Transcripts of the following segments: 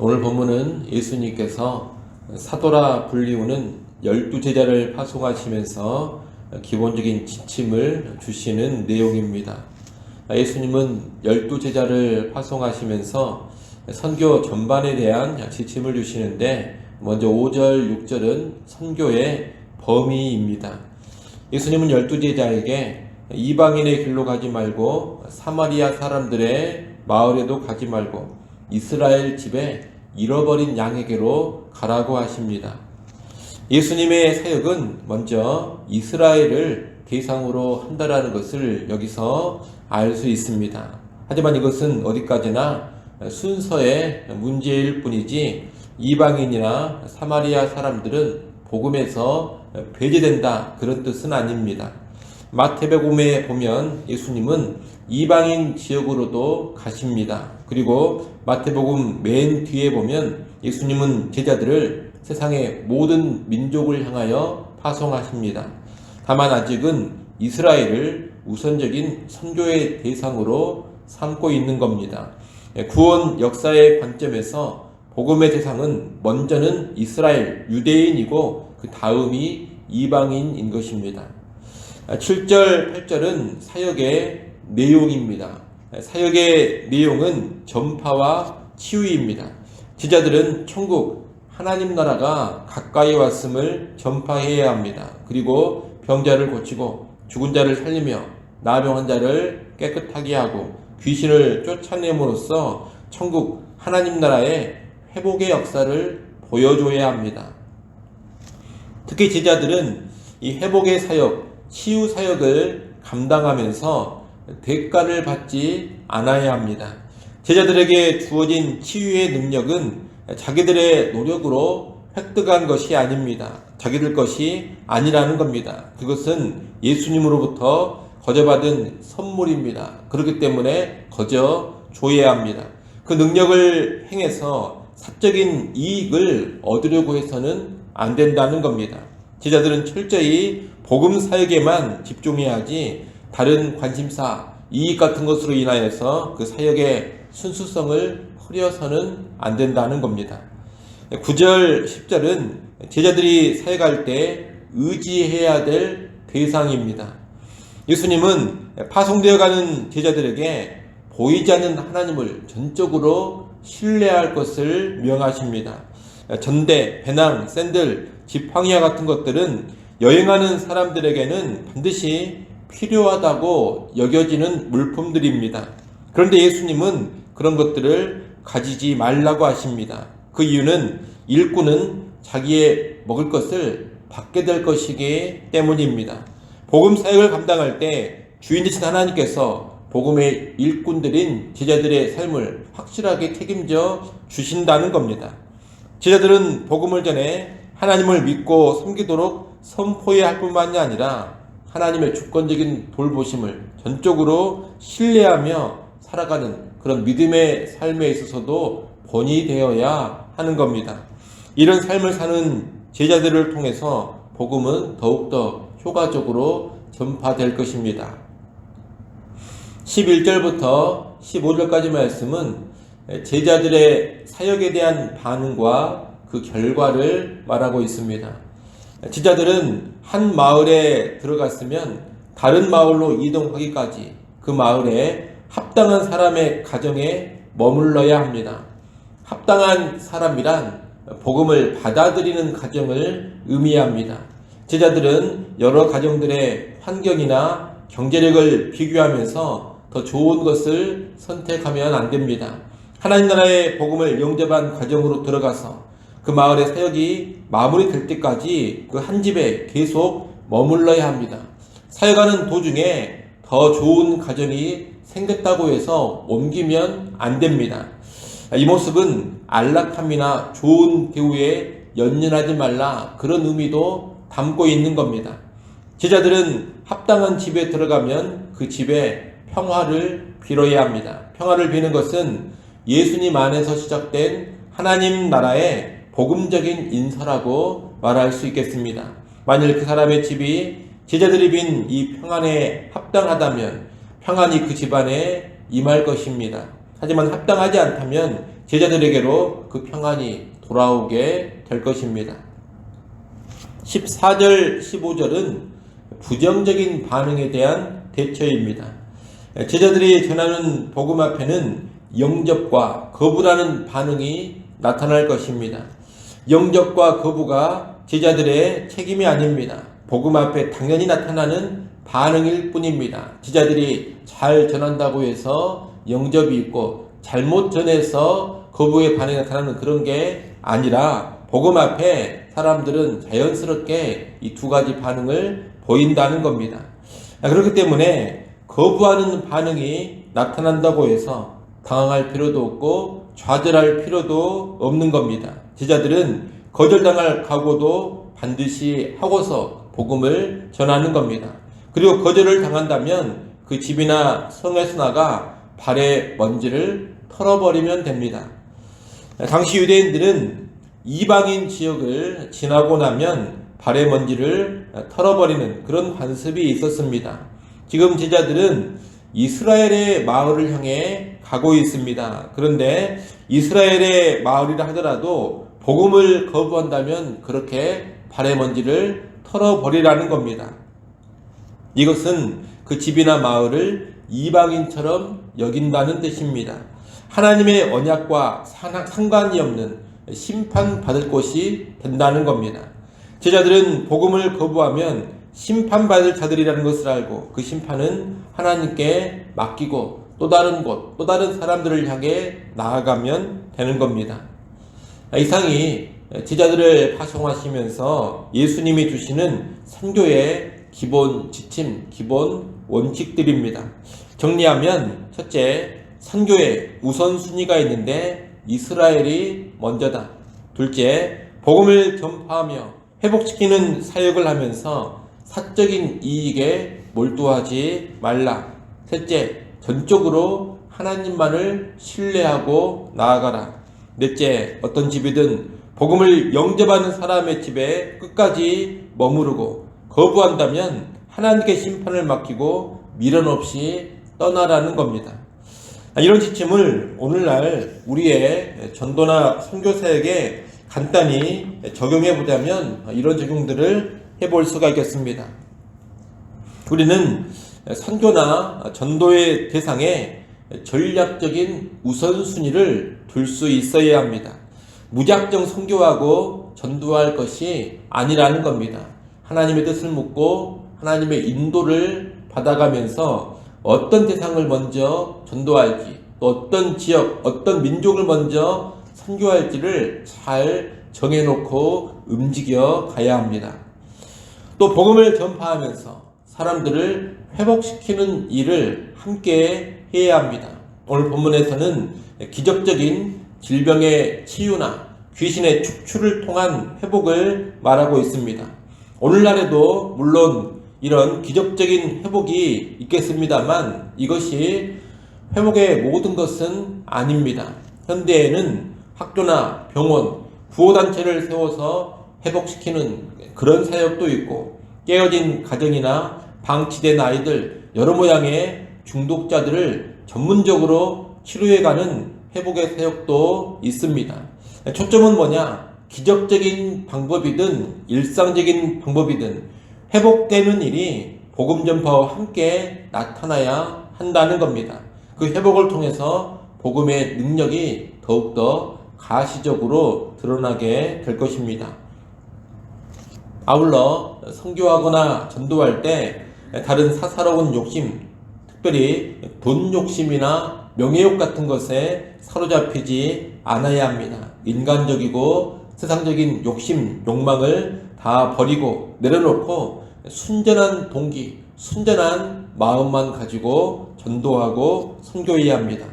오늘 본문은 예수님께서 사도라 불리우는 12제자를 파송하시면서 기본적인 지침을 주시는 내용입니다. 예수님은 12제자를 파송하시면서 선교 전반에 대한 지침을 주시는데, 먼저 5절, 6절은 선교의 범위입니다. 예수님은 12제자에게 이방인의 길로 가지 말고 사마리아 사람들의 마을에도 가지 말고 이스라엘 집에 잃어버린 양에게로 가라고 하십니다. 예수님의 사역은 먼저 이스라엘을 대상으로 한다라는 것을 여기서 알 수 있습니다. 하지만 이것은 어디까지나 순서의 문제일 뿐이지 이방인이나 사마리아 사람들은 복음에서 배제된다, 그런 뜻은 아닙니다. 마태복음에 보면 예수님은 이방인 지역으로도 가십니다. 그리고 마태복음 맨 뒤에 보면 예수님은 제자들을 세상의 모든 민족을 향하여 파송하십니다. 다만 아직은 이스라엘을 우선적인 선교의 대상으로 삼고 있는 겁니다. 구원 역사의 관점에서 복음의 대상은 먼저는 이스라엘, 유대인이고 그 다음이 이방인인 것입니다. 7절, 8절은 사역의 내용입니다. 사역의 내용은 전파와 치유입니다. 제자들은 천국 하나님 나라가 가까이 왔음을 전파해야 합니다. 그리고 병자를 고치고 죽은 자를 살리며 나병한 자를 깨끗하게 하고 귀신을 쫓아냄으로써 천국 하나님 나라의 회복의 역사를 보여줘야 합니다. 특히 제자들은 이 회복의 사역, 치유 사역을 감당하면서 대가를 받지 않아야 합니다. 제자들에게 주어진 치유의 능력은 자기들의 노력으로 획득한 것이 아닙니다. 자기들 것이 아니라는 겁니다. 그것은 예수님으로부터 거저받은 선물입니다. 그렇기 때문에 거저 줘야 합니다. 그 능력을 행해서 사적인 이익을 얻으려고 해서는 안 된다는 겁니다. 제자들은 철저히 복음 사역에만 집중해야지 다른 관심사, 이익 같은 것으로 인하여서 그 사역의 순수성을 흐려서는 안 된다는 겁니다. 9절, 10절은 제자들이 사역할 때 의지해야 될 대상입니다. 예수님은 파송되어 가는 제자들에게 보이지 않는 하나님을 전적으로 신뢰할 것을 명하십니다. 전대, 배낭, 샌들, 지팡이와 같은 것들은 여행하는 사람들에게는 반드시 필요하다고 여겨지는 물품들입니다. 그런데 예수님은 그런 것들을 가지지 말라고 하십니다. 그 이유는 일꾼은 자기의 먹을 것을 받게 될 것이기 때문입니다. 복음 사역을 감당할 때 주인 되신 하나님께서 복음의 일꾼들인 제자들의 삶을 확실하게 책임져 주신다는 겁니다. 제자들은 복음을 전해 하나님을 믿고 섬기도록 선포해야 할 뿐만이 아니라 하나님의 주권적인 돌보심을 전적으로 신뢰하며 살아가는 그런 믿음의 삶에 있어서도 본이 되어야 하는 겁니다. 이런 삶을 사는 제자들을 통해서 복음은 더욱더 효과적으로 전파될 것입니다. 11절부터 15절까지 말씀은 제자들의 사역에 대한 반응과 그 결과를 말하고 있습니다. 제자들은 한 마을에 들어갔으면 다른 마을로 이동하기까지 그 마을에 합당한 사람의 가정에 머물러야 합니다. 합당한 사람이란 복음을 받아들이는 가정을 의미합니다. 제자들은 여러 가정들의 환경이나 경제력을 비교하면서 더 좋은 것을 선택하면 안 됩니다. 하나님 나라의 복음을 영접한 가정으로 들어가서 그 마을의 사역이 마무리될 때까지 그 한 집에 계속 머물러야 합니다. 사역하는 도중에 더 좋은 가정이 생겼다고 해서 옮기면 안 됩니다. 이 모습은 안락함이나 좋은 대우에 연연하지 말라, 그런 의미도 담고 있는 겁니다. 제자들은 합당한 집에 들어가면 그 집에 평화를 빌어야 합니다. 평화를 비는 것은 예수님 안에서 시작된 하나님 나라의 복음적인 인사라고 말할 수 있겠습니다. 만일 그 사람의 집이 제자들이 빈 이 평안에 합당하다면 평안이 그 집안에 임할 것입니다. 하지만 합당하지 않다면 제자들에게로 그 평안이 돌아오게 될 것입니다. 14절, 15절은 부정적인 반응에 대한 대처입니다. 제자들이 전하는 복음 앞에는 영접과 거부라는 반응이 나타날 것입니다. 영접과 거부가 제자들의 책임이 아닙니다. 복음 앞에 당연히 나타나는 반응일 뿐입니다. 제자들이 잘 전한다고 해서 영접이 있고 잘못 전해서 거부의 반응이 나타나는 그런 게 아니라 복음 앞에 사람들은 자연스럽게 이 두 가지 반응을 보인다는 겁니다. 그렇기 때문에 거부하는 반응이 나타난다고 해서 당황할 필요도 없고 좌절할 필요도 없는 겁니다. 제자들은 거절당할 각오도 반드시 하고서 복음을 전하는 겁니다. 그리고 거절을 당한다면 그 집이나 성에서 나가 발의 먼지를 털어버리면 됩니다. 당시 유대인들은 이방인 지역을 지나고 나면 발의 먼지를 털어버리는 그런 관습이 있었습니다. 지금 제자들은 이스라엘의 마을을 향해 가고 있습니다. 그런데 이스라엘의 마을이라 하더라도 복음을 거부한다면 그렇게 발의 먼지를 털어버리라는 겁니다. 이것은 그 집이나 마을을 이방인처럼 여긴다는 뜻입니다. 하나님의 언약과 상관이 없는 심판받을 곳이 된다는 겁니다. 제자들은 복음을 거부하면 심판받을 자들이라는 것을 알고 그 심판은 하나님께 맡기고 또 다른 곳, 또 다른 사람들을 향해 나아가면 되는 겁니다. 이상이 제자들을 파송하시면서 예수님이 주시는 선교의 기본 지침, 기본 원칙들입니다. 정리하면 첫째, 선교의 우선순위가 있는데 이스라엘이 먼저다. 둘째, 복음을 전파하며 회복시키는 사역을 하면서 사적인 이익에 몰두하지 말라. 셋째, 전적으로 하나님만을 신뢰하고 나아가라. 넷째, 어떤 집이든 복음을 영접하는 사람의 집에 끝까지 머무르고 거부한다면 하나님께 심판을 맡기고 미련 없이 떠나라는 겁니다. 이런 지침을 오늘날 우리의 전도나 선교 사역에 간단히 적용해 보자면 이런 적용들을 해볼 수가 있겠습니다. 우리는 선교나 전도의 대상에 전략적인 우선순위를 둘 수 있어야 합니다. 무작정 선교하고 전도할 것이 아니라는 겁니다. 하나님의 뜻을 묻고 하나님의 인도를 받아가면서 어떤 대상을 먼저 전도할지, 또 어떤 지역, 어떤 민족을 먼저 선교할지를 잘 정해놓고 움직여 가야 합니다. 또 복음을 전파하면서 사람들을 회복시키는 일을 함께 해야 합니다. 오늘 본문에서는 기적적인 질병의 치유나 귀신의 축출을 통한 회복을 말하고 있습니다. 오늘날에도 물론 이런 기적적인 회복이 있겠습니다만 이것이 회복의 모든 것은 아닙니다. 현대에는 학교나 병원, 구호단체를 세워서 회복시키는 그런 사역도 있고 깨어진 가정이나 방치된 아이들, 여러 모양의 중독자들을 전문적으로 치료해가는 회복의 사역도 있습니다. 초점은 뭐냐? 기적적인 방법이든 일상적인 방법이든 회복되는 일이 복음 전파와 함께 나타나야 한다는 겁니다. 그 회복을 통해서 복음의 능력이 더욱더 가시적으로 드러나게 될 것입니다. 아울러 선교하거나 전도할 때 다른 사사로운 욕심, 특별히 돈 욕심이나 명예욕 같은 것에 사로잡히지 않아야 합니다. 인간적이고 세상적인 욕심, 욕망을 다 버리고 내려놓고 순전한 동기, 순전한 마음만 가지고 전도하고 선교해야 합니다.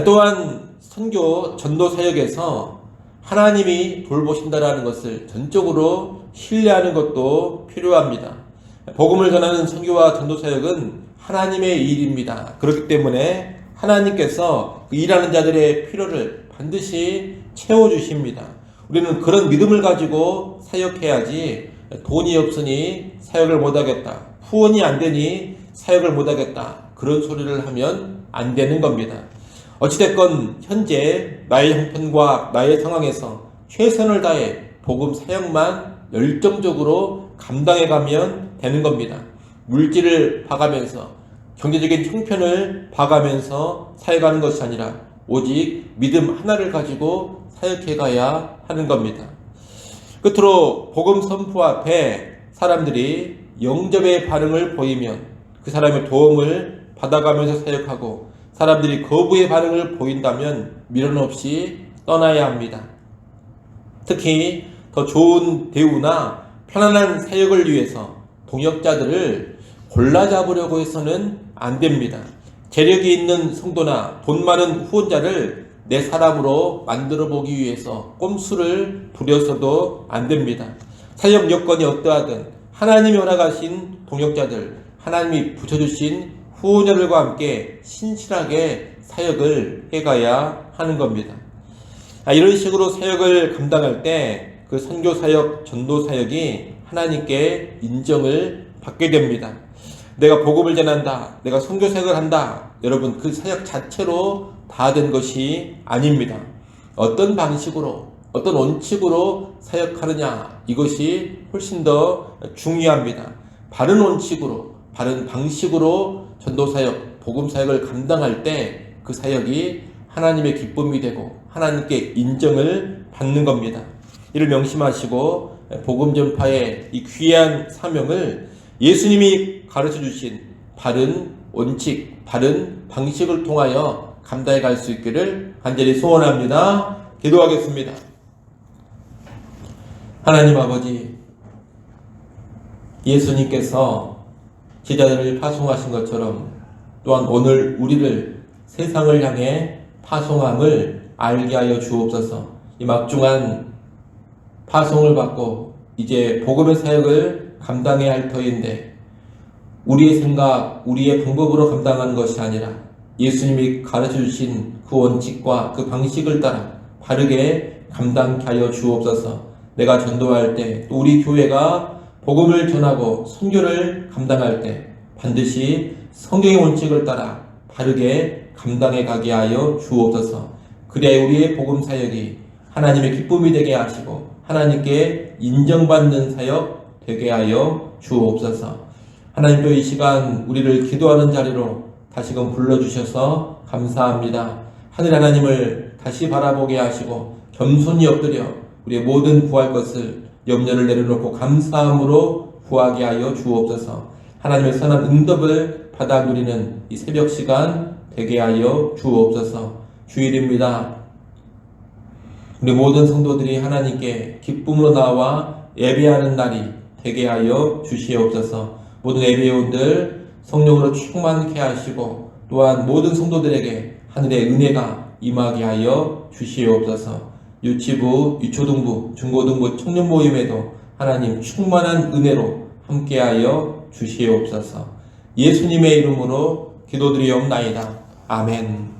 또한 선교, 전도 사역에서 하나님이 돌보신다라는 것을 전적으로 신뢰하는 것도 필요합니다. 복음을 전하는 선교와 전도 사역은 하나님의 일입니다. 그렇기 때문에 하나님께서 그 일하는 자들의 필요를 반드시 채워주십니다. 우리는 그런 믿음을 가지고 사역해야지 돈이 없으니 사역을 못하겠다, 후원이 안 되니 사역을 못하겠다, 그런 소리를 하면 안 되는 겁니다. 어찌됐건 현재 나의 형편과 나의 상황에서 최선을 다해 복음 사역만 열정적으로 감당해가면 되는 겁니다. 물질을 봐가면서 경제적인 형편을 봐가면서 사역하는 것이 아니라 오직 믿음 하나를 가지고 사역해가야 하는 겁니다. 끝으로 복음 선포 앞에 사람들이 영접의 반응을 보이면 그 사람의 도움을 받아가면서 사역하고, 사람들이 거부의 반응을 보인다면 미련 없이 떠나야 합니다. 특히 더 좋은 대우나 편안한 사역을 위해서 동역자들을 골라 잡으려고 해서는 안 됩니다. 재력이 있는 성도나 돈 많은 후원자를 내 사람으로 만들어 보기 위해서 꼼수를 부려서도 안 됩니다. 사역 여건이 어떠하든 하나님이 허락하신 동역자들, 하나님이 붙여주신 후원자들과 함께 신실하게 사역을 해가야 하는 겁니다. 이런 식으로 사역을 감당할 때 그 선교 사역, 전도 사역이 하나님께 인정을 받게 됩니다. 내가 복음을 전한다, 내가 선교 사역을 한다, 여러분 그 사역 자체로 다 된 것이 아닙니다. 어떤 방식으로, 어떤 원칙으로 사역하느냐, 이것이 훨씬 더 중요합니다. 바른 원칙으로, 바른 방식으로 전도 사역, 복음 사역을 감당할 때 그 사역이 하나님의 기쁨이 되고 하나님께 인정을 받는 겁니다. 이를 명심하시고 복음 전파의 이 귀한 사명을 예수님이 가르쳐 주신 바른 원칙, 바른 방식을 통하여 감당해 갈 수 있기를 간절히 소원합니다. 기도하겠습니다. 하나님 아버지, 예수님께서 제자들을 파송하신 것처럼 또한 오늘 우리를 세상을 향해 파송함을 알게 하여 주옵소서. 이 막중한 파송을 받고 이제 복음의 사역을 감당해야 할 터인데 우리의 생각, 우리의 방법으로 감당하는 것이 아니라 예수님이 가르쳐 주신 그 원칙과 그 방식을 따라 바르게 감당케 하여 주옵소서. 내가 전도할 때, 또 우리 교회가 복음을 전하고 선교를 감당할 때 반드시 성경의 원칙을 따라 바르게 감당해 가게 하여 주옵소서. 그래야 우리의 복음 사역이 하나님의 기쁨이 되게 하시고 하나님께 인정받는 사역 되게 하여 주옵소서. 하나님도 이 시간 우리를 기도하는 자리로 다시금 불러주셔서 감사합니다. 하늘 하나님을 다시 바라보게 하시고 겸손히 엎드려 우리의 모든 구할 것을 염려를 내려놓고 감사함으로 구하게 하여 주옵소서. 하나님의 선한 응답을 받아 누리는 이 새벽 시간 되게 하여 주옵소서. 주일입니다. 우리 모든 성도들이 하나님께 기쁨으로 나와 예배하는 날이 되게 하여 주시옵소서. 모든 예배원들 성령으로 충만케 하시고 또한 모든 성도들에게 하늘의 은혜가 임하게 하여 주시옵소서. 유치부, 유초등부, 중고등부 청년 모임에도 하나님 충만한 은혜로 함께하여 주시옵소서. 예수님의 이름으로 기도드리옵나이다. 아멘.